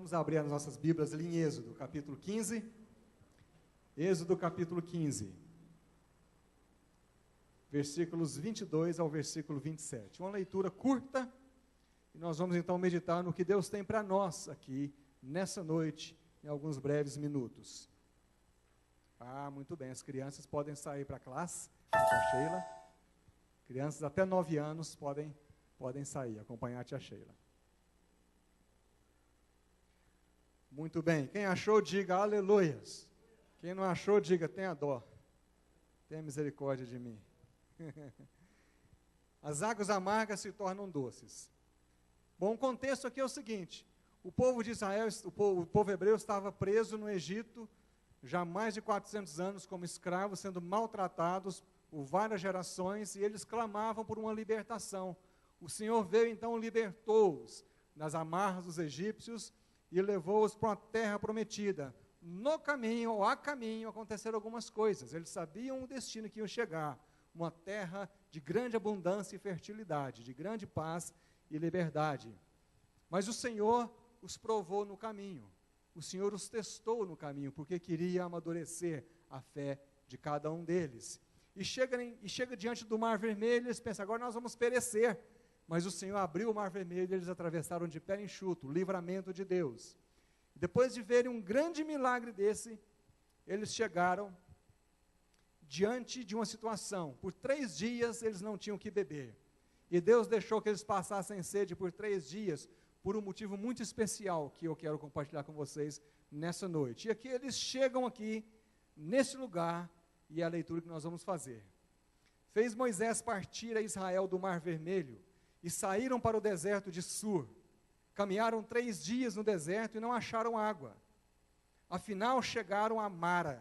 Vamos abrir as nossas Bíblias ali em Êxodo, capítulo 15. Êxodo, capítulo 15. Versículos 22 ao versículo 27. Uma leitura curta, e nós vamos então meditar no que Deus tem para nós aqui, nessa noite, em alguns breves minutos. Muito bem, as crianças podem sair para a classe, com a tia Sheila. Crianças até 9 anos podem sair, acompanhar a tia Sheila. Muito bem, quem achou, diga aleluias. Quem não achou, diga tenha dó, tenha misericórdia de mim. As águas amargas se tornam doces. Bom, o contexto aqui é o seguinte: o povo de Israel, o povo hebreu estava preso no Egito, já há mais de 400 anos como escravos, sendo maltratados por várias gerações, e eles clamavam por uma libertação. O Senhor veio então, libertou-os das amarras dos egípcios e levou-os para uma terra prometida. No caminho, ou a caminho, aconteceram algumas coisas. Eles sabiam o destino que iam chegar, uma terra de grande abundância e fertilidade, de grande paz e liberdade. Mas o Senhor os provou no caminho. O Senhor os testou no caminho, porque queria amadurecer a fé de cada um deles. E chega diante do Mar Vermelho, eles pensam, agora nós vamos perecer. Mas o Senhor abriu o Mar Vermelho e eles atravessaram de pé enxuto, o livramento de Deus. Depois de verem um grande milagre desse, eles chegaram diante de uma situação. Por 3 dias eles não tinham que beber. E Deus deixou que eles passassem sede por 3 dias, por um motivo muito especial que eu quero compartilhar com vocês nessa noite. E aqui eles chegam aqui, nesse lugar, e é a leitura que nós vamos fazer. Fez Moisés partir a Israel do Mar Vermelho, e saíram para o deserto de Sur. Caminharam 3 dias no deserto e não acharam água. Afinal chegaram a Mara.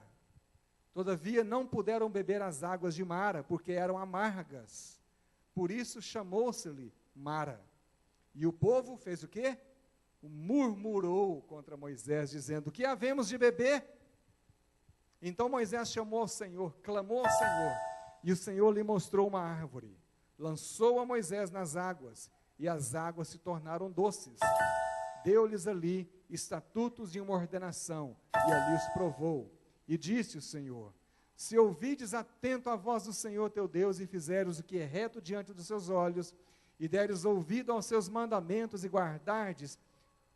Todavia não puderam beber as águas de Mara, porque eram amargas. Por isso chamou-se-lhe Mara. E o povo fez o quê? Murmurou contra Moisés, dizendo, o que havemos de beber? Então Moisés chamou ao Senhor, clamou ao Senhor, e o Senhor lhe mostrou uma árvore. Lançou a Moisés nas águas, e as águas se tornaram doces. Deu-lhes ali estatutos e uma ordenação, e ali os provou. E disse o Senhor, se ouvides atento a voz do Senhor teu Deus, e fizeres o que é reto diante dos seus olhos, e deres ouvido aos seus mandamentos, e guardardes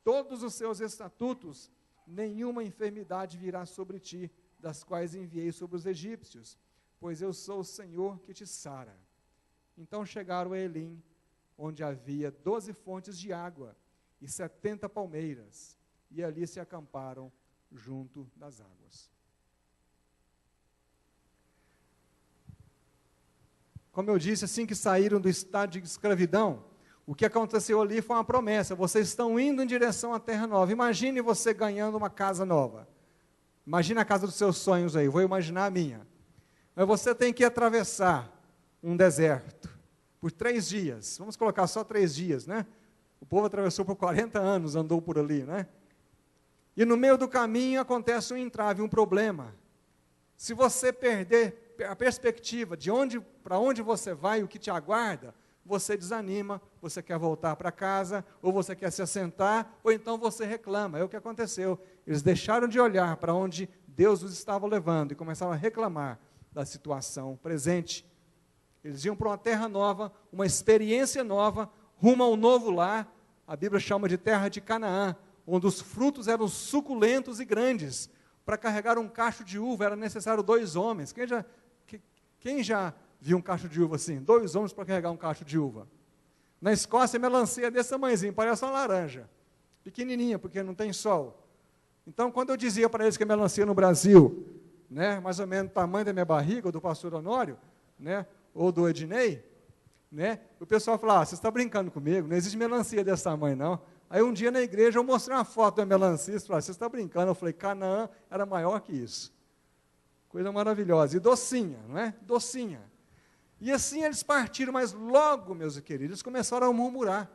todos os seus estatutos, nenhuma enfermidade virá sobre ti, das quais enviei sobre os egípcios, pois eu sou o Senhor que te sara. Então chegaram a Elim, onde havia 12 fontes de água e 70 palmeiras, e ali se acamparam junto das águas. Como eu disse, assim que saíram do estado de escravidão, o que aconteceu ali foi uma promessa, vocês estão indo em direção à terra nova. Imagine você ganhando uma casa nova. Imagine a casa dos seus sonhos aí, vou imaginar a minha. Mas você tem que atravessar um deserto, por 3 dias, vamos colocar só 3 dias, né? O povo atravessou por 40 anos, andou por ali, né? E no meio do caminho acontece um entrave, um problema. Se você perder a perspectiva de para onde você vai, o que te aguarda, você desanima, você quer voltar para casa, ou você quer se assentar, ou então você reclama. É o que aconteceu. Eles deixaram de olhar para onde Deus os estava levando e começaram a reclamar da situação presente. Eles iam para uma terra nova, uma experiência nova, rumo a um novo lar. A Bíblia chama de terra de Canaã, onde os frutos eram suculentos e grandes. Para carregar um cacho de uva era necessário 2 homens. Quem já viu um cacho de uva assim? 2 homens para carregar um cacho de uva. Na Escócia, a melancia é desse tamanhozinho, parece uma laranja. Pequenininha, porque não tem sol. Então, quando eu dizia para eles que a melancia no Brasil, né, mais ou menos o tamanho da minha barriga, ou do pastor Honório, né, ou do Ednei, né, o pessoal falava, você está brincando comigo, não existe melancia desse tamanho, não. Aí um dia na igreja eu mostrei uma foto da melancia, e falei, você está brincando? Eu falei, Canaã era maior que isso. Coisa maravilhosa. E docinha, não é? Docinha. E assim eles partiram, mas logo, meus queridos, eles começaram a murmurar.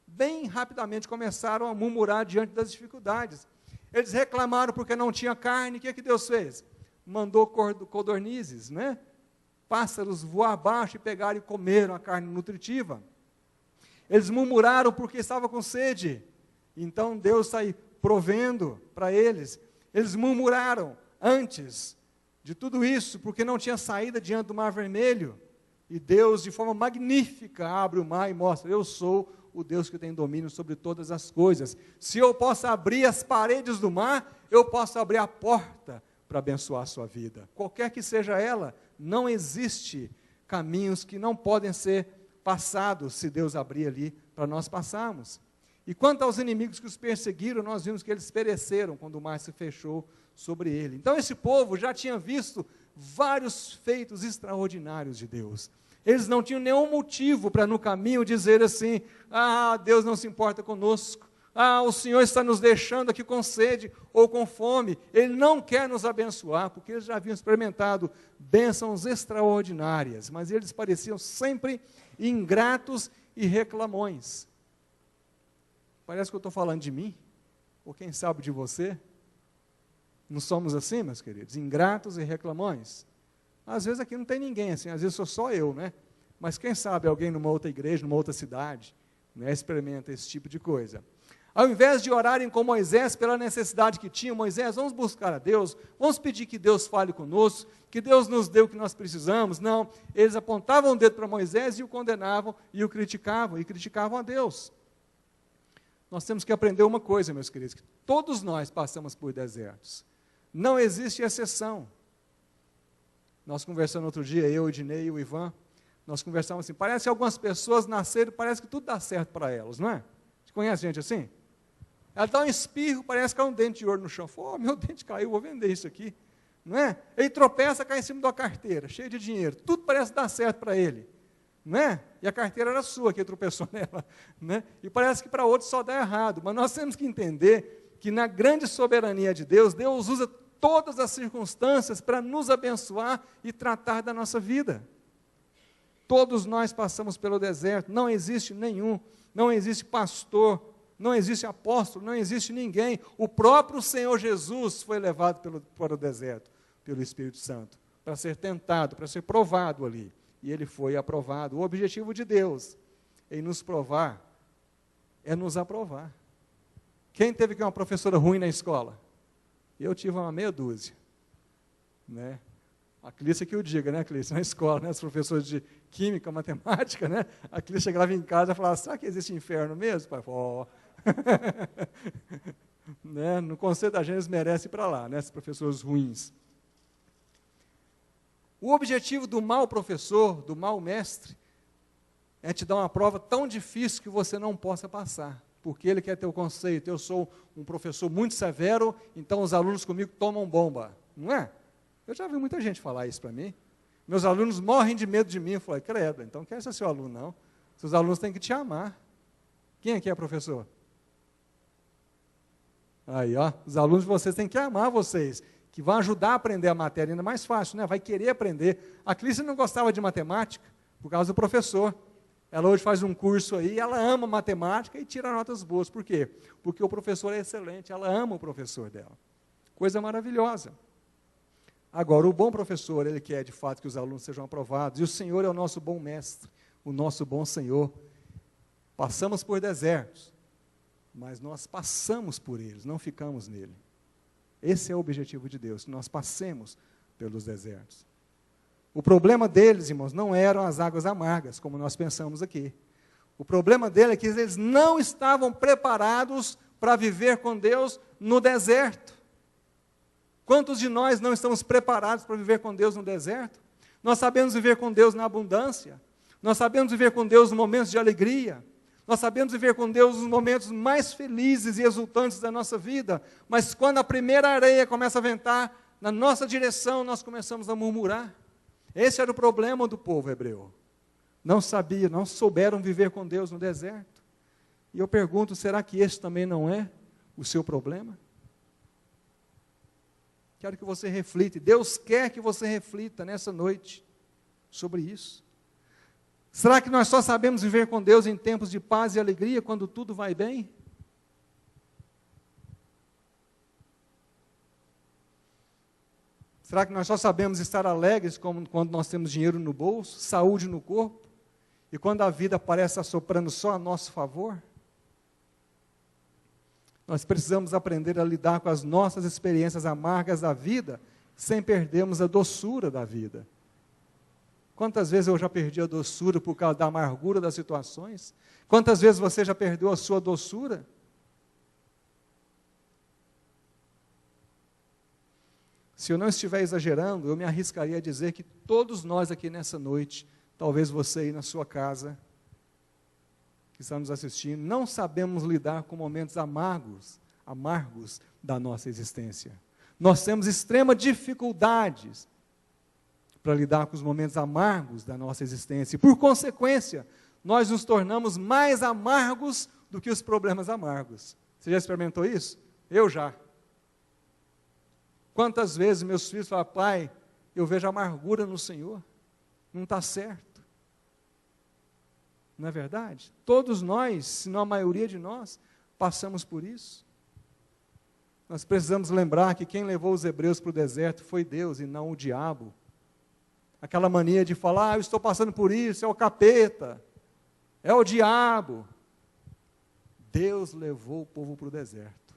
Bem rapidamente começaram a murmurar diante das dificuldades. Eles reclamaram porque não tinha carne, o que Deus fez? Mandou codornizes, né? Pássaros voar abaixo e pegaram e comeram a carne nutritiva. Eles murmuraram porque estavam com sede. Então Deus provendo para eles. Eles murmuraram antes de tudo isso, porque não tinha saída diante do Mar Vermelho. E Deus, de forma magnífica, abre o mar e mostra: eu sou o Deus que tem domínio sobre todas as coisas. Se eu posso abrir as paredes do mar, eu posso abrir a porta para abençoar a sua vida. Qualquer que seja ela, não existe caminhos que não podem ser passados se Deus abrir ali para nós passarmos. E quanto aos inimigos que os perseguiram, nós vimos que eles pereceram quando o mar se fechou sobre ele. Então esse povo já tinha visto vários feitos extraordinários de Deus. Eles não tinham nenhum motivo para no caminho dizer assim: ah, Deus não se importa conosco, ah, o Senhor está nos deixando aqui com sede ou com fome, Ele não quer nos abençoar, porque eles já haviam experimentado bênçãos extraordinárias, mas eles pareciam sempre ingratos e reclamões. Parece que eu estou falando de mim, ou quem sabe de você. Não somos assim, meus queridos? Ingratos e reclamões. Às vezes aqui não tem ninguém assim, às vezes sou só eu, né? Mas quem sabe alguém numa outra igreja, numa outra cidade, né, experimenta esse tipo de coisa. Ao invés de orarem com Moisés pela necessidade que tinham: Moisés, vamos buscar a Deus, vamos pedir que Deus fale conosco, que Deus nos dê o que nós precisamos. Não, eles apontavam o dedo para Moisés e o condenavam e criticavam a Deus. Nós temos que aprender uma coisa, meus queridos, que todos nós passamos por desertos. Não existe exceção. Nós conversando outro dia, eu, o Ednei e o Ivan, nós conversamos assim: parece que algumas pessoas nasceram, parece que tudo dá certo para elas, não é? Você conhece gente assim? Ela dá um espirro, parece que cai um dente de ouro no chão. Fala: oh, meu dente caiu, vou vender isso aqui. Não é? Ele tropeça, cai em cima de uma carteira, cheia de dinheiro. Tudo parece dar certo para ele. Não é? E a carteira era sua, que ele tropeçou nela. Né? E parece que para outros só dá errado. Mas nós temos que entender que na grande soberania de Deus, Deus usa todas as circunstâncias para nos abençoar e tratar da nossa vida. Todos nós passamos pelo deserto, não existe nenhum, não existe pastor, não existe apóstolo, não existe ninguém. O próprio Senhor Jesus foi levado para o deserto, pelo Espírito Santo, para ser tentado, para ser provado ali. E ele foi aprovado. O objetivo de Deus em nos provar é nos aprovar. Quem teve que uma professora ruim na escola? Eu tive uma meia dúzia, né? A Clícia que o diga, né, Clícia, na escola, né, os professores de química, matemática, né, a Clícia chegava em casa e falava: será que existe inferno mesmo? Pai, oh. Né, no conceito da gente, eles merecem ir para lá, né, esses professores ruins. O objetivo do mau professor, do mau mestre, é te dar uma prova tão difícil que você não possa passar. Porque ele quer ter o conceito: eu sou um professor muito severo, então os alunos comigo tomam bomba. Não é? Eu já vi muita gente falar isso para mim. Meus alunos morrem de medo de mim. Eu falei: credo, então não quer ser seu aluno, não. Seus alunos têm que te amar. Quem aqui é professor? Aí, ó, os alunos de vocês têm que amar vocês, que vão ajudar a aprender a matéria ainda mais fácil, né? Vai querer aprender. A Clícia não gostava de matemática por causa do professor. Ela hoje faz um curso aí, ela ama matemática e tira notas boas. Por quê? Porque o professor é excelente, ela ama o professor dela. Coisa maravilhosa. Agora, o bom professor, ele quer de fato que os alunos sejam aprovados, e o Senhor é o nosso bom mestre, o nosso bom Senhor. Passamos por desertos, mas nós passamos por eles, não ficamos nele. Esse é o objetivo de Deus, que nós passemos pelos desertos. O problema deles, irmãos, não eram as águas amargas, como nós pensamos aqui. O problema deles é que eles não estavam preparados para viver com Deus no deserto. Quantos de nós não estamos preparados para viver com Deus no deserto? Nós sabemos viver com Deus na abundância. Nós sabemos viver com Deus nos momentos de alegria. Nós sabemos viver com Deus nos momentos mais felizes e exultantes da nossa vida. Mas quando a primeira areia começa a ventar na nossa direção, nós começamos a murmurar. Esse era o problema do povo hebreu. Não sabiam, não souberam viver com Deus no deserto. E eu pergunto: será que esse também não é o seu problema? Quero que você reflita, Deus quer que você reflita nessa noite sobre isso. Será que nós só sabemos viver com Deus em tempos de paz e alegria, quando tudo vai bem? Será que nós só sabemos estar alegres quando nós temos dinheiro no bolso, saúde no corpo, e quando a vida parece assoprando só a nosso favor? Nós precisamos aprender a lidar com as nossas experiências amargas da vida, sem perdermos a doçura da vida. Quantas vezes eu já perdi a doçura por causa da amargura das situações? Quantas vezes você já perdeu a sua doçura? Se eu não estiver exagerando, eu me arriscaria a dizer que todos nós aqui nessa noite, talvez você aí na sua casa, que está nos assistindo, não sabemos lidar com momentos amargos da nossa existência. Nós temos extrema dificuldades para lidar com os momentos amargos da nossa existência. E, por consequência, nós nos tornamos mais amargos do que os problemas amargos. Você já experimentou isso? Eu já. Quantas vezes meus filhos falam, pai, eu vejo amargura no Senhor, não está certo. Não é verdade? Todos nós, se não a maioria de nós, passamos por isso. Nós precisamos lembrar que quem levou os hebreus para o deserto foi Deus e não o diabo. Aquela mania de falar, eu estou passando por isso, é o capeta, é o diabo. Deus levou o povo para o deserto.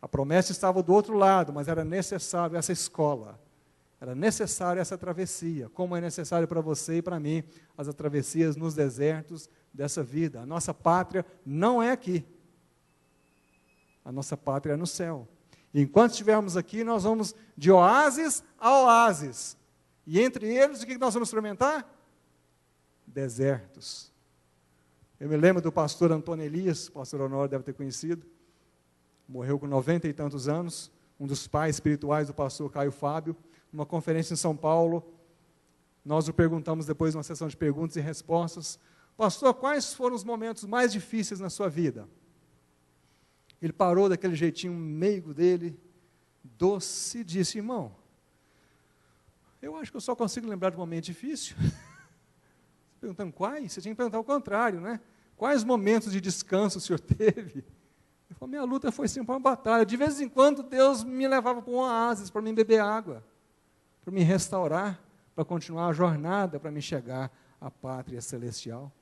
A promessa estava do outro lado, mas era necessário essa escola, era necessário essa travessia, como é necessário para você e para mim, as travessias nos desertos dessa vida. A nossa pátria não é aqui, a nossa pátria é no céu. E enquanto estivermos aqui, nós vamos de oásis a oásis, e entre eles, o que nós vamos experimentar? Desertos. Eu me lembro do pastor Antônio Elias, o pastor Honório deve ter conhecido, morreu com 90 e tantos anos, um dos pais espirituais do pastor Caio Fábio, numa conferência em São Paulo. Nós o perguntamos depois, numa sessão de perguntas e respostas, pastor, quais foram os momentos mais difíceis na sua vida? Ele parou daquele jeitinho meigo dele, doce, e disse, irmão, eu acho que eu só consigo lembrar de um momento difícil. Perguntando quais? Você tinha que perguntar o contrário, né? Quais momentos de descanso o senhor teve? Eu falei, minha luta foi sempre uma batalha. De vez em quando, Deus me levava para um oásis, para mim beber água, para me restaurar, para continuar a jornada, para me chegar à pátria celestial.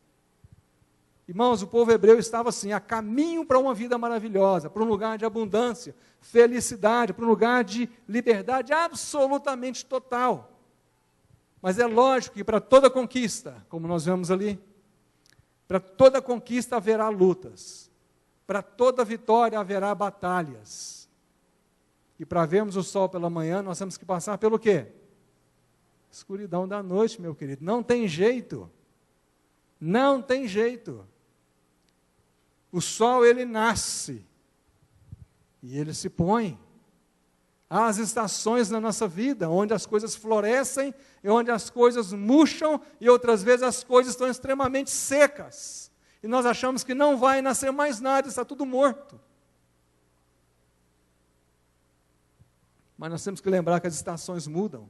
Irmãos, o povo hebreu estava assim, a caminho para uma vida maravilhosa, para um lugar de abundância, felicidade, para um lugar de liberdade absolutamente total. Mas é lógico que para toda conquista, como nós vemos ali, para toda conquista haverá lutas. Para toda vitória haverá batalhas. E para vermos o sol pela manhã, nós temos que passar pelo quê? Escuridão da noite, meu querido. Não tem jeito. Não tem jeito. O sol, ele nasce. E ele se põe. Há as estações na nossa vida, onde as coisas florescem, e onde as coisas murcham, e outras vezes as coisas estão extremamente secas. E nós achamos que não vai nascer mais nada, está tudo morto. Mas nós temos que lembrar que as estações mudam.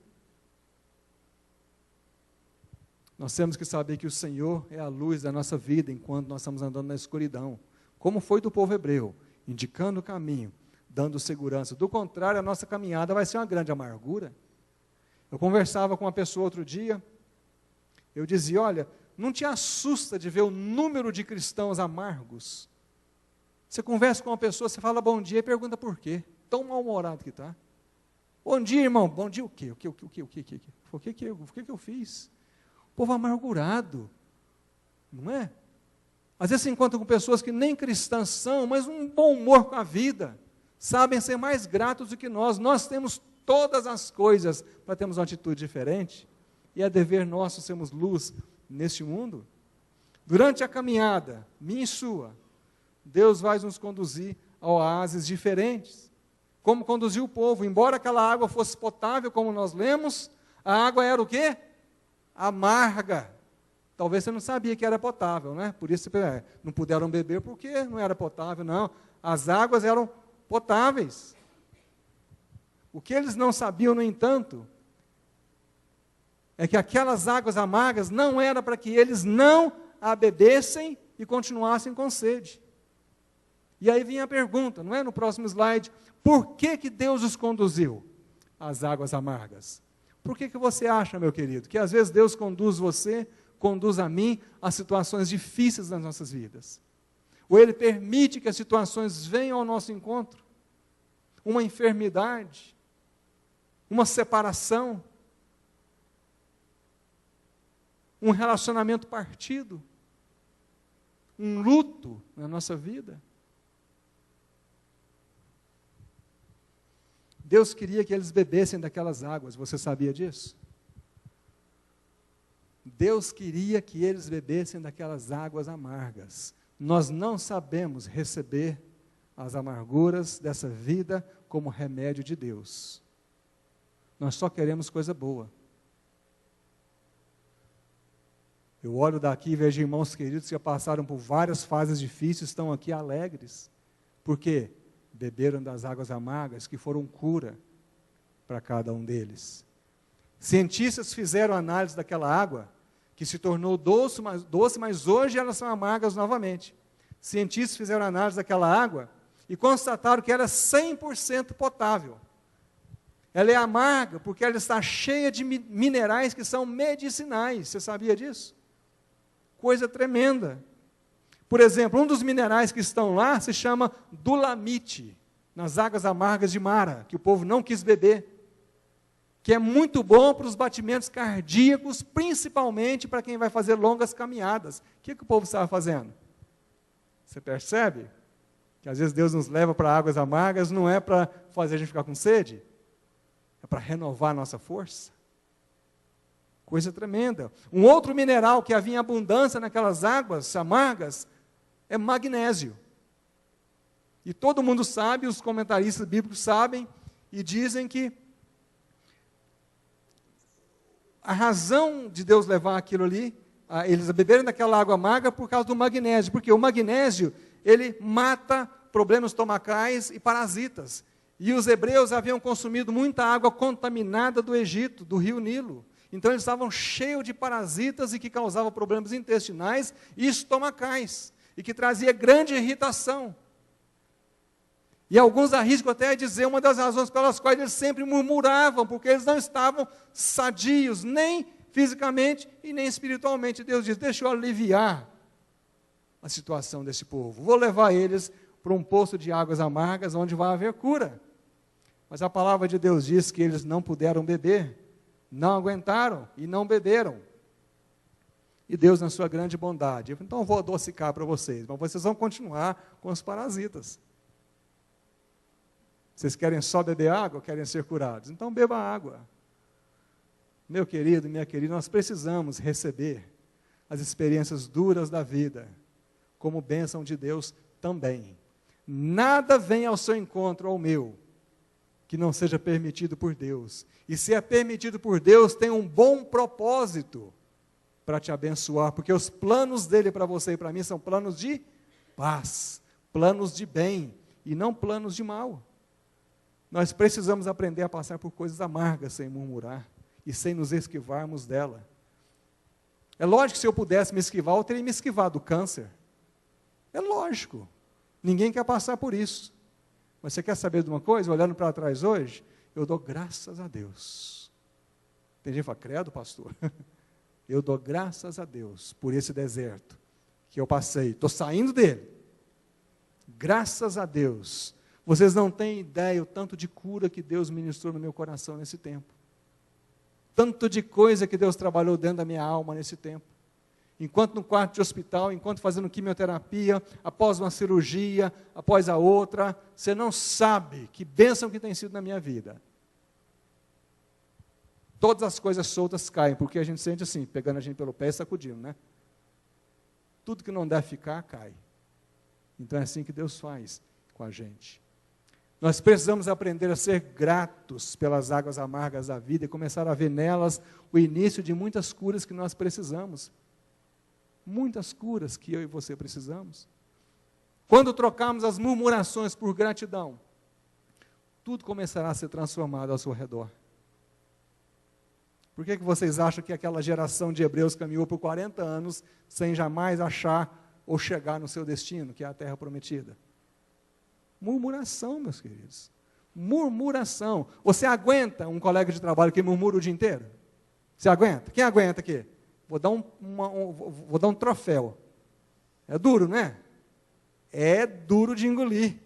Nós temos que saber que o Senhor é a luz da nossa vida, enquanto nós estamos andando na escuridão. Como foi do povo hebreu, indicando o caminho, dando segurança. Do contrário, a nossa caminhada vai ser uma grande amargura. Eu conversava com uma pessoa outro dia, eu dizia, olha, não te assusta de ver o número de cristãos amargos? Você conversa com uma pessoa, você fala bom dia e pergunta por quê. Tão mal-humorado que está. Bom dia, irmão. Bom dia o quê? O que eu fiz? O povo amargurado, não é? Às vezes se encontra com pessoas que nem cristãs são, mas um bom humor com a vida, sabem ser mais gratos do que nós. Nós temos todas as coisas para termos uma atitude diferente, e é dever nosso sermos luz neste mundo. Durante a caminhada, minha e sua, Deus vai nos conduzir a oásis diferentes, como conduziu o povo. Embora aquela água fosse potável, como nós lemos, a água era o quê? Amarga. Talvez você não sabia que era potável, né? Por isso não puderam beber porque não era potável, não. As águas eram potáveis. O que eles não sabiam, no entanto, é que aquelas águas amargas não era para que eles não a bebessem e continuassem com sede. E aí vinha a pergunta, não é? No próximo slide, por que Deus os conduziu às águas amargas? Por que você acha, meu querido, que às vezes Deus conduz você, conduz a mim, a situações difíceis nas nossas vidas? ou Ele permite que as situações venham ao nosso encontro, uma enfermidade, uma separação, um relacionamento partido, um luto na nossa vida. Deus queria que eles bebessem daquelas águas, você sabia disso? Deus queria que eles bebessem daquelas águas amargas. Nós não sabemos receber as amarguras dessa vida como remédio de Deus. Nós só queremos coisa boa. Eu olho daqui e vejo irmãos queridos que já passaram por várias fases difíceis, estão aqui alegres. Por quê? Beberam das águas amargas que foram cura para cada um deles. Cientistas fizeram análise daquela água, que se tornou doce, mas hoje elas são amargas novamente. Cientistas fizeram análise daquela água e constataram que era 100% potável. Ela é amarga porque ela está cheia de minerais que são medicinais. Você sabia disso? Coisa tremenda. Por exemplo, um dos minerais que estão lá se chama dulamite, nas águas amargas de Mara, que o povo não quis beber, que é muito bom para os batimentos cardíacos, principalmente para quem vai fazer longas caminhadas. O que o povo estava fazendo? Você percebe? Que às vezes Deus nos leva para águas amargas, não é para fazer a gente ficar com sede, é para renovar a nossa força. Coisa tremenda. Um outro mineral que havia em abundância naquelas águas amargas é magnésio. E todo mundo sabe, os comentaristas bíblicos sabem, e dizem que a razão de Deus levar aquilo ali, eles beberem daquela água amarga por causa do magnésio, porque o magnésio, ele mata problemas estomacais e parasitas. E os hebreus haviam consumido muita água contaminada do Egito, do rio Nilo. Então eles estavam cheios de parasitas e que causavam problemas intestinais e estomacais, e que trazia grande irritação. E alguns arriscam até dizer uma das razões pelas quais eles sempre murmuravam, porque eles não estavam sadios, nem fisicamente e nem espiritualmente. Deus diz, deixa eu aliviar a situação desse povo. Vou levar eles para um poço de águas amargas, onde vai haver cura. Mas a palavra de Deus diz que eles não puderam beber, não aguentaram e não beberam. E Deus, na sua grande bondade, então eu vou adocicar para vocês, mas vocês vão continuar com os parasitas. Vocês querem só beber água ou querem ser curados? Então beba água. Meu querido, minha querida, nós precisamos receber as experiências duras da vida como bênção de Deus também. Nada vem ao seu encontro, ao meu, que não seja permitido por Deus. E se é permitido por Deus, tem um bom propósito para te abençoar, porque os planos dele para você e para mim são planos de paz, planos de bem, e não planos de mal. Nós precisamos aprender a passar por coisas amargas sem murmurar e sem nos esquivarmos dela. É lógico que se eu pudesse me esquivar, eu teria me esquivado do câncer. É lógico. Ninguém quer passar por isso. Mas você quer saber de uma coisa? Olhando para trás hoje, eu dou graças a Deus. Tem gente que fala, credo, pastor. Eu dou graças a Deus por esse deserto que eu passei. Estou saindo dele. Graças a Deus. Vocês não têm ideia o tanto de cura que Deus ministrou no meu coração nesse tempo. Tanto de coisa que Deus trabalhou dentro da minha alma nesse tempo. Enquanto no quarto de hospital, enquanto fazendo quimioterapia, após uma cirurgia, após a outra, você não sabe que bênção que tem sido na minha vida. Todas as coisas soltas caem, porque a gente sente assim, pegando a gente pelo pé e sacudindo, né? Tudo que não deve ficar, cai. Então é assim que Deus faz com a gente. Nós precisamos aprender a ser gratos pelas águas amargas da vida e começar a ver nelas o início de muitas curas que nós precisamos. Muitas curas que eu e você precisamos. Quando trocarmos as murmurações por gratidão, tudo começará a ser transformado ao seu redor. Por que vocês acham que aquela geração de hebreus caminhou por 40 anos sem jamais achar ou chegar no seu destino, que é a terra prometida? Murmuração, meus queridos. Murmuração. Você aguenta um colega de trabalho que murmura o dia inteiro? Você aguenta? Quem aguenta aqui? Vou dar um troféu. É duro, não é? é duro de engolir.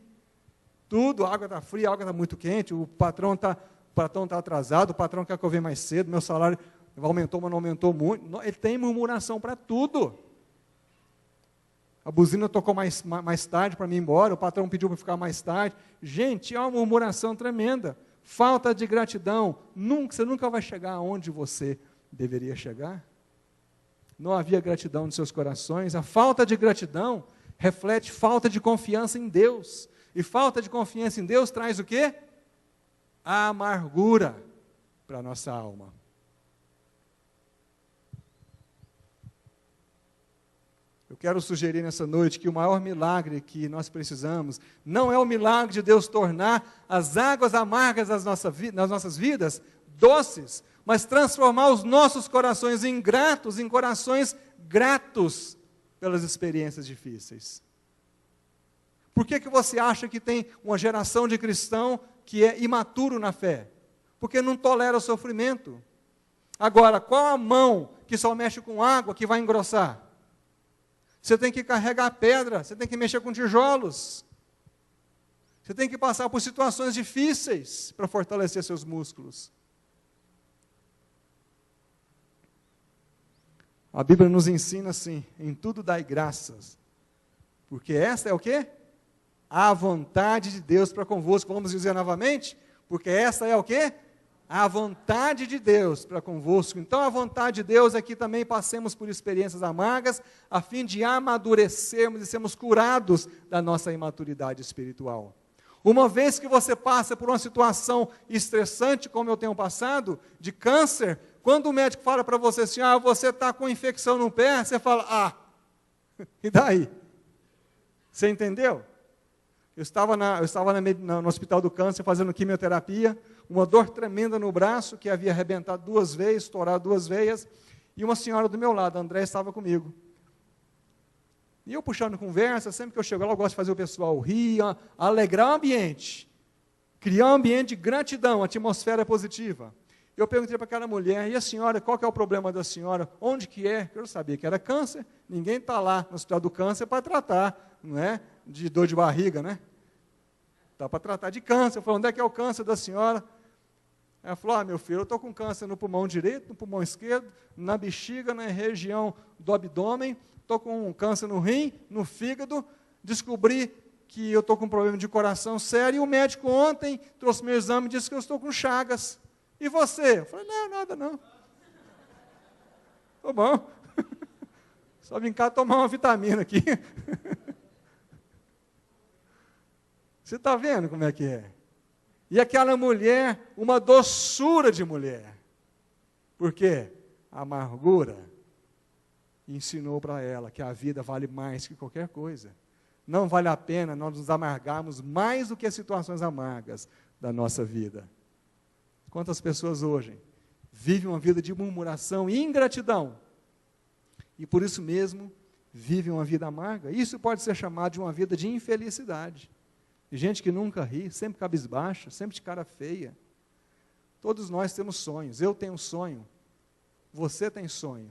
Tudo, a água está fria, a água está muito quente, o patrão está atrasado, o patrão quer que eu venha mais cedo, meu salário aumentou, mas não aumentou muito. Ele tem murmuração para tudo. A buzina tocou mais tarde para mim ir embora, o patrão pediu para ficar mais tarde. Gente, é uma murmuração tremenda. Falta de gratidão. Você nunca vai chegar aonde você deveria chegar. Não havia gratidão nos seus corações. A falta de gratidão reflete falta de confiança em Deus. E falta de confiança em Deus traz o quê? A amargura para a nossa alma. Eu quero sugerir nessa noite que o maior milagre que nós precisamos não é o milagre de Deus tornar as águas amargas das nossas vidas doces, mas transformar os nossos corações ingratos em corações gratos pelas experiências difíceis. Por que você acha que tem uma geração de cristão que é imaturo na fé? Porque não tolera o sofrimento. Agora, qual a mão que só mexe com água que vai engrossar? Você tem que carregar pedra, você tem que mexer com tijolos. Você tem que passar por situações difíceis para fortalecer seus músculos. A Bíblia nos ensina assim, em tudo dai graças. Porque essa é o quê? A vontade de Deus para convosco. Vamos dizer novamente? Porque essa é o quê? A vontade de Deus para convosco. Então, a vontade de Deus é que também passemos por experiências amargas, a fim de amadurecermos e sermos curados da nossa imaturidade espiritual. Uma vez que você passa por uma situação estressante, como eu tenho passado, de câncer, quando o médico fala para você assim, você está com infecção no pé, você fala, e daí? Você entendeu? Eu estava no Hospital do Câncer fazendo quimioterapia, uma dor tremenda no braço, que havia arrebentado 2 vezes, estourado 2 veias, e uma senhora do meu lado, a André, estava comigo. E eu puxando conversa, sempre que eu chego lá, eu gosto de fazer o pessoal rir, alegrar o ambiente, criar um ambiente de gratidão, atmosfera positiva. Eu perguntei para aquela mulher, e a senhora, qual que é o problema da senhora? Onde que é? Eu sabia que era câncer, ninguém está lá no Hospital do Câncer para tratar, não é? De dor de barriga, né? Está para tratar de câncer. Eu falei, onde é que é o câncer da senhora? Ela falou, meu filho, eu estou com câncer no pulmão direito, no pulmão esquerdo, na bexiga, na região do abdômen, estou com câncer no rim, no fígado, descobri que eu estou com um problema de coração sério, e o médico ontem trouxe meu exame e disse que eu estou com chagas. E você? Eu falei, não, nada não. Tô bom. Só vim cá tomar uma vitamina aqui. Você está vendo como é que é? E aquela mulher, uma doçura de mulher. Por quê? A amargura ensinou para ela que a vida vale mais que qualquer coisa. Não vale a pena nós nos amargarmos mais do que as situações amargas da nossa vida. Quantas pessoas hoje vivem uma vida de murmuração e ingratidão, e por isso mesmo vivem uma vida amarga? Isso pode ser chamado de uma vida de infelicidade. Gente que nunca ri, sempre cabisbaixa, sempre de cara feia. Todos nós temos sonhos. Eu tenho sonho, você tem sonho,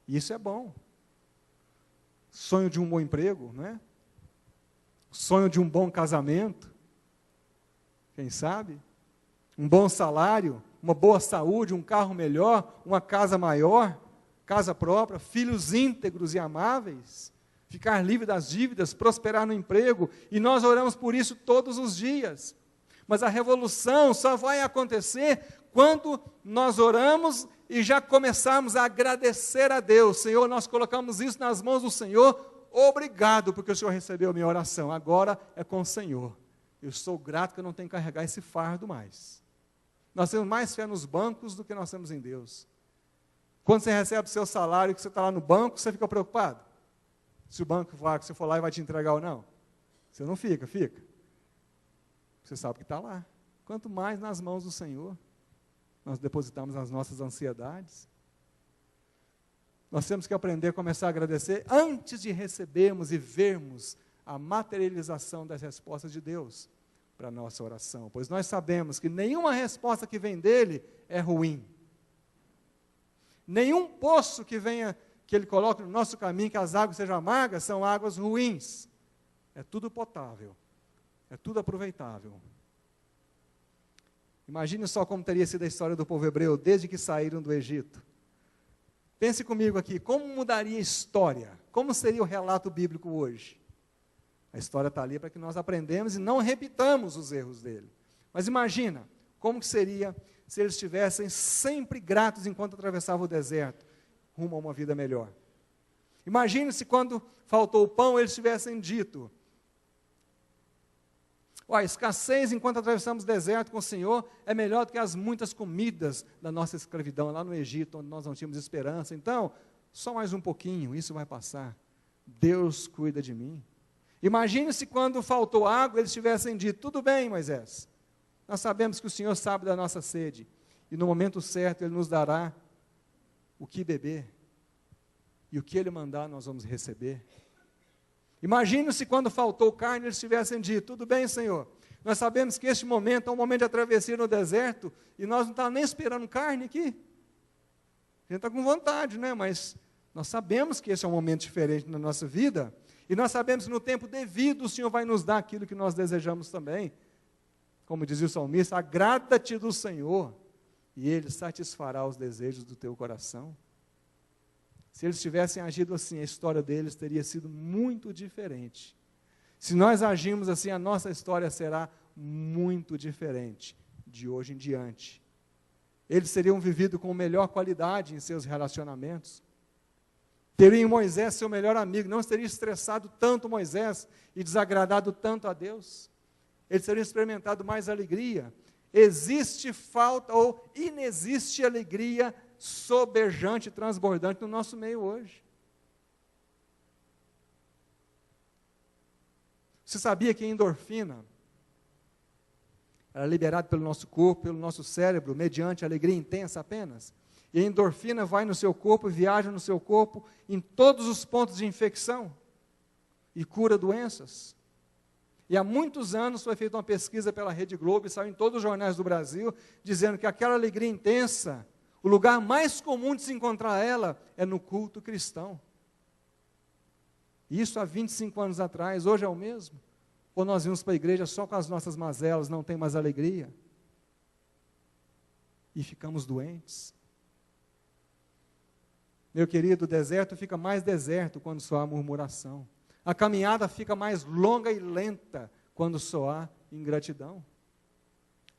e isso é bom. Sonho de um bom emprego, não é? Sonho de um bom casamento, quem sabe? Um bom salário, uma boa saúde, um carro melhor, uma casa maior, casa própria, filhos íntegros e amáveis, ficar livre das dívidas, prosperar no emprego, e nós oramos por isso todos os dias. Mas a revolução só vai acontecer quando nós oramos e já começarmos a agradecer a Deus. Senhor, nós colocamos isso nas mãos do Senhor, obrigado porque o Senhor recebeu a minha oração, agora é com o Senhor. Eu sou grato que eu não tenho que carregar esse fardo mais. Nós temos mais fé nos bancos do que nós temos em Deus. Quando você recebe o seu salário, que você está lá no banco, você fica preocupado? Se o banco falar que você for lá e vai te entregar ou não? Você não fica. Você sabe que está lá. Quanto mais nas mãos do Senhor, nós depositamos as nossas ansiedades. Nós temos que aprender a começar a agradecer antes de recebermos e vermos a materialização das respostas de Deus para a nossa oração, pois nós sabemos que nenhuma resposta que vem dele é ruim. Nenhum poço que Ele coloca no nosso caminho, que as águas sejam amargas, são águas ruins. é tudo potável, é tudo aproveitável. Imagine só como teria sido a história do povo hebreu desde que saíram do Egito. Pense comigo aqui, como mudaria a história? Como seria o relato bíblico hoje? A história está ali para que nós aprendamos e não repitamos os erros dele. Mas imagina, como que seria se eles estivessem sempre gratos enquanto atravessavam o deserto, rumo a uma vida melhor. Imagine se quando faltou o pão, eles tivessem dito: a escassez enquanto atravessamos o deserto com o Senhor é melhor do que as muitas comidas da nossa escravidão lá no Egito, onde nós não tínhamos esperança. Então, só mais um pouquinho, isso vai passar. Deus cuida de mim. Imagine se quando faltou água, eles tivessem dito: tudo bem, Moisés, nós sabemos que o Senhor sabe da nossa sede, e no momento certo Ele nos dará o que beber, e o que Ele mandar nós vamos receber. Imagine se quando faltou carne, eles tivessem dito: tudo bem, Senhor, nós sabemos que este momento é um momento de travessia no deserto, e nós não estamos nem esperando carne aqui. A gente está com vontade, né? Mas nós sabemos que esse é um momento diferente na nossa vida, e nós sabemos que no tempo devido o Senhor vai nos dar aquilo que nós desejamos também. Como dizia o salmista: agrada-te do Senhor, e Ele satisfará os desejos do teu coração. Se eles tivessem agido assim, a história deles teria sido muito diferente. Se nós agirmos assim, a nossa história será muito diferente de hoje em diante. Eles teriam vivido com melhor qualidade em seus relacionamentos. Teriam Moisés seu melhor amigo, não teria estressado tanto Moisés e desagradado tanto a Deus. Eles teriam experimentado mais alegria. Existe falta ou inexiste alegria sobejante, transbordante no nosso meio hoje. Você sabia que a endorfina ela é liberada pelo nosso corpo, pelo nosso cérebro, mediante alegria intensa apenas? E a endorfina vai no seu corpo, viaja no seu corpo, em todos os pontos de infecção, e cura doenças. E há muitos anos foi feita uma pesquisa pela Rede Globo, e saiu em todos os jornais do Brasil, dizendo que aquela alegria intensa, o lugar mais comum de se encontrar ela é no culto cristão. Isso há 25 anos atrás, hoje é o mesmo? Ou nós vimos para a igreja só com as nossas mazelas, não tem mais alegria? E ficamos doentes. Meu querido, o deserto fica mais deserto quando soar murmuração. A caminhada fica mais longa e lenta quando soar ingratidão.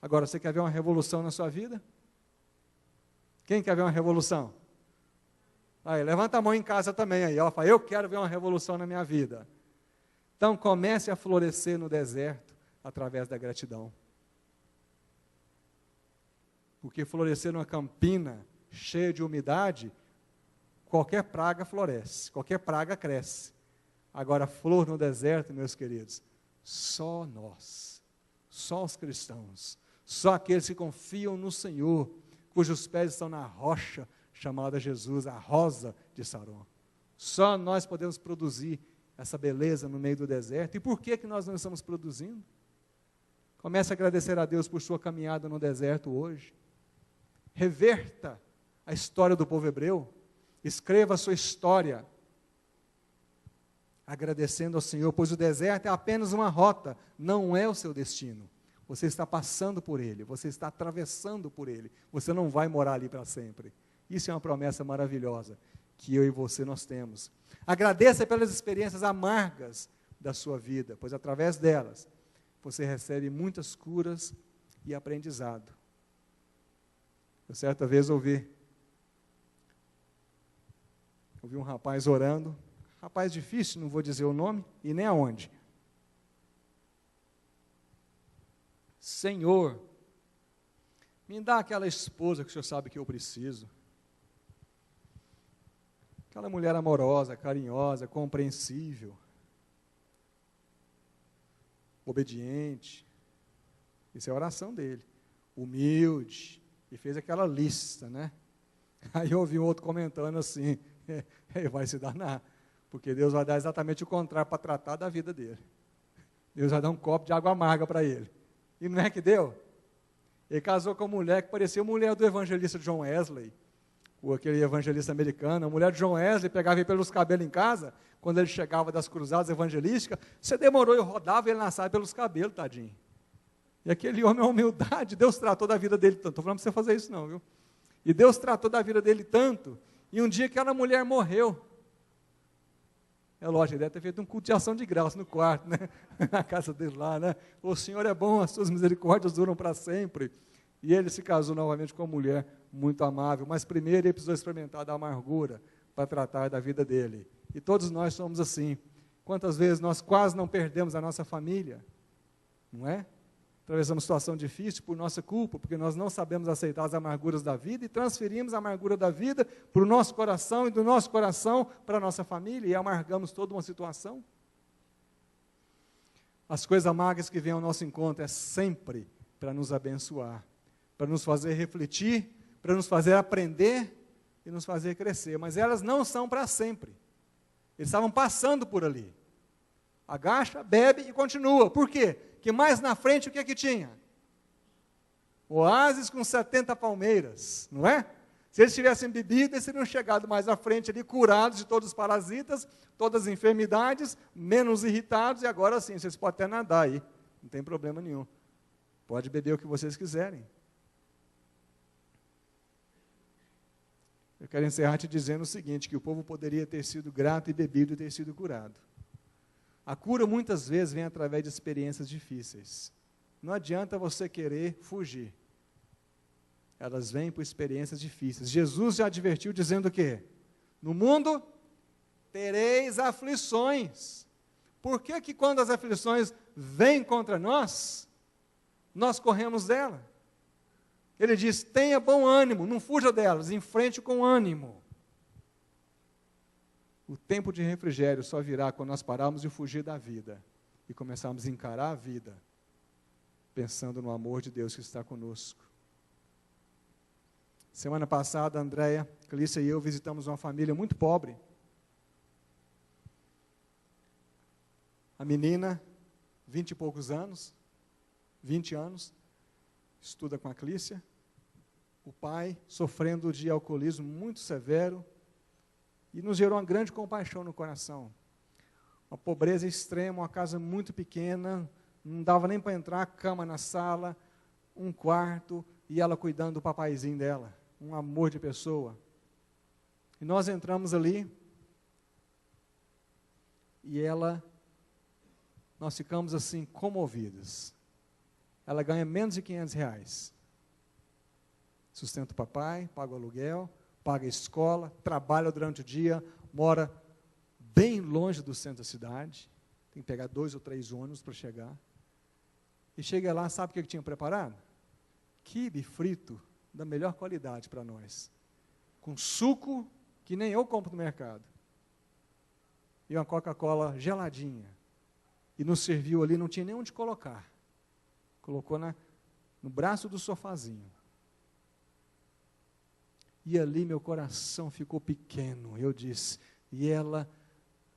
Agora, você quer ver uma revolução na sua vida? Quem quer ver uma revolução? Aí, levanta a mão em casa também aí, ó, fala: eu quero ver uma revolução na minha vida. Então comece a florescer no deserto através da gratidão. Porque florescer numa campina cheia de umidade, qualquer praga floresce, qualquer praga cresce. Agora, flor no deserto, meus queridos, só nós, só os cristãos, só aqueles que confiam no Senhor, cujos pés estão na rocha chamada Jesus, a rosa de Saron. Só nós podemos produzir essa beleza no meio do deserto. E por que nós não estamos produzindo? Comece a agradecer a Deus por sua caminhada no deserto hoje. Reverta a história do povo hebreu. Escreva a sua história agradecendo ao Senhor, pois o deserto é apenas uma rota, não é o seu destino. Você está passando por ele, você está atravessando por ele, você não vai morar ali para sempre. Isso é uma promessa maravilhosa que eu e você nós temos. Agradeça pelas experiências amargas da sua vida, pois através delas você recebe muitas curas e aprendizado. Eu certa vez ouvi um rapaz orando, rapaz difícil, não vou dizer o nome e nem aonde. Senhor, me dá aquela esposa que o Senhor sabe que eu preciso. Aquela mulher amorosa, carinhosa, compreensível, obediente. Isso é a oração dele. Humilde. E fez aquela lista, né? Aí eu ouvi um outro comentando assim, vai se danar, porque Deus vai dar exatamente o contrário para tratar da vida dele. Deus vai dar um copo de água amarga para ele. E não é que deu? Ele casou com uma mulher que parecia a mulher do evangelista John Wesley, aquele evangelista americano, a mulher de John Wesley pegava ele pelos cabelos em casa, quando ele chegava das cruzadas evangelísticas, você demorou, eu rodava e ele nascia pelos cabelos, tadinho. E aquele homem, a humildade, Deus tratou da vida dele tanto, estou falando para você fazer isso não, viu? E Deus tratou da vida dele tanto, e um dia aquela mulher morreu. É lógico, ele deve ter feito um culto de ação de graça no quarto, né? Na casa dele lá, né? O Senhor é bom, as suas misericórdias duram para sempre. E ele se casou novamente com uma mulher muito amável, mas primeiro ele precisou experimentar da amargura para tratar da vida dele. E todos nós somos assim. Quantas vezes nós quase não perdemos a nossa família, não é? Atravessamos situação difícil por nossa culpa, porque nós não sabemos aceitar as amarguras da vida e transferimos a amargura da vida para o nosso coração e do nosso coração para a nossa família e amargamos toda uma situação. As coisas amargas que vêm ao nosso encontro é sempre para nos abençoar, para nos fazer refletir, para nos fazer aprender e nos fazer crescer, mas elas não são para sempre. Eles estavam passando por ali. Agacha, bebe e continua. Por quê? Que mais na frente o que é que tinha? Oásis com 70 palmeiras, não é? Se eles tivessem bebido, eles teriam chegado mais à frente ali, curados de todos os parasitas, todas as enfermidades, menos irritados, e agora sim, vocês podem até nadar aí, não tem problema nenhum. Pode beber o que vocês quiserem. Eu quero encerrar te dizendo o seguinte, que o povo poderia ter sido grato e bebido e ter sido curado. A cura muitas vezes vem através de experiências difíceis. Não adianta você querer fugir. Elas vêm por experiências difíceis. Jesus já advertiu dizendo o quê? No mundo tereis aflições. Por que que quando as aflições vêm contra nós, nós corremos dela? Ele diz, tenha bom ânimo, não fuja delas, enfrente com ânimo. O tempo de refrigério só virá quando nós pararmos de fugir da vida e começarmos a encarar a vida, pensando no amor de Deus que está conosco. Semana passada, a Andréia, Clícia e eu visitamos uma família muito pobre. A menina, 20 e poucos anos, 20 anos, estuda com a Clícia. O pai sofrendo de alcoolismo muito severo, e nos gerou uma grande compaixão no coração. Uma pobreza extrema, uma casa muito pequena, não dava nem para entrar, cama na sala, um quarto, e ela cuidando do papaizinho dela. Um amor de pessoa. E nós entramos ali, e nós ficamos assim, comovidos. Ela ganha menos de R$500. Sustenta o papai, paga o aluguel, paga a escola, trabalha durante o dia, mora bem longe do centro da cidade, tem que pegar 2 ou 3 ônibus para chegar. E chega lá, sabe o que tinha preparado? Quibe frito da melhor qualidade para nós, com suco que nem eu compro no mercado, e uma Coca-Cola geladinha, e nos serviu ali, não tinha nem onde colocar, colocou no braço do sofazinho. E ali meu coração ficou pequeno, eu disse, e ela,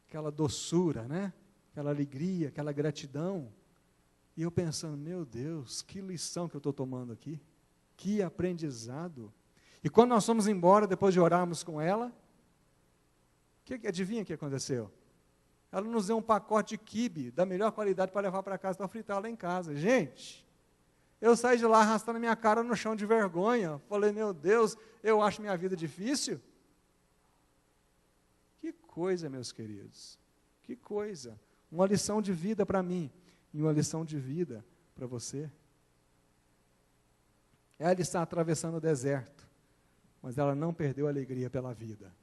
aquela doçura, né? Aquela alegria, aquela gratidão, e eu pensando, meu Deus, que lição que eu estou tomando aqui, que aprendizado. E quando nós fomos embora, depois de orarmos com ela, adivinha o que aconteceu? Ela nos deu um pacote de quibe, da melhor qualidade, para levar para casa, para fritar lá em casa. Gente, eu saí de lá arrastando minha cara no chão de vergonha. Falei, meu Deus, eu acho minha vida difícil. Que coisa, meus queridos. Que coisa. Uma lição de vida para mim e uma lição de vida para você. Ela está atravessando o deserto, mas ela não perdeu a alegria pela vida.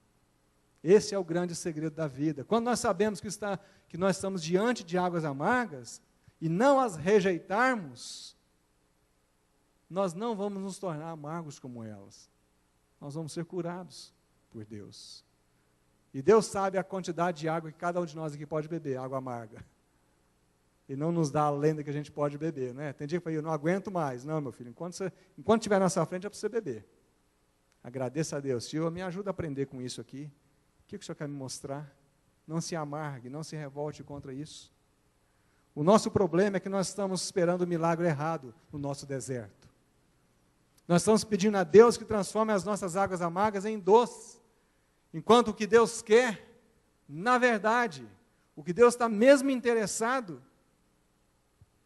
Esse é o grande segredo da vida. Quando nós sabemos que nós estamos diante de águas amargas e não as rejeitarmos, nós não vamos nos tornar amargos como elas. Nós vamos ser curados por Deus. E Deus sabe a quantidade de água que cada um de nós aqui pode beber, água amarga. E não nos dá a lenda que a gente pode beber, né? Tem dia que eu falo, eu não aguento mais. Não, meu filho, enquanto estiver na sua frente é para você beber. Agradeça a Deus. Senhor, me ajuda a aprender com isso aqui. O que o Senhor quer me mostrar? Não se amargue, não se revolte contra isso. O nosso problema é que nós estamos esperando o milagre errado no nosso deserto. Nós estamos pedindo a Deus que transforme as nossas águas amargas em doce. Enquanto o que Deus quer, na verdade, o que Deus está mesmo interessado,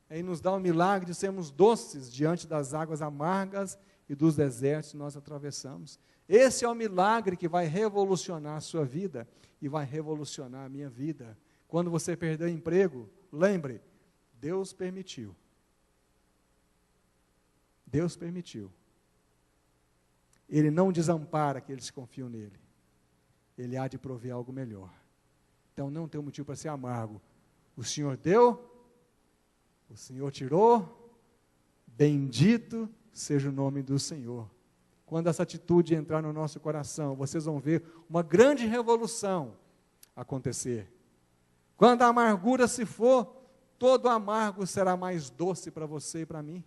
é em nos dar o milagre de sermos doces diante das águas amargas e dos desertos que nós atravessamos. Esse é o milagre que vai revolucionar a sua vida e vai revolucionar a minha vida. Quando você perder o emprego, lembre, Deus permitiu. Deus permitiu. Ele não desampara aqueles que confiam nele. Ele há de prover algo melhor. Então não tem motivo para ser amargo. O Senhor deu, o Senhor tirou, bendito seja o nome do Senhor. Quando essa atitude entrar no nosso coração, vocês vão ver uma grande revolução acontecer. Quando a amargura se for, todo amargo será mais doce para você e para mim.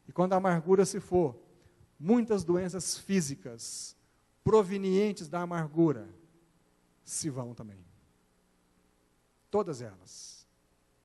E quando a amargura se for, muitas doenças físicas provenientes da amargura se vão também. Todas elas.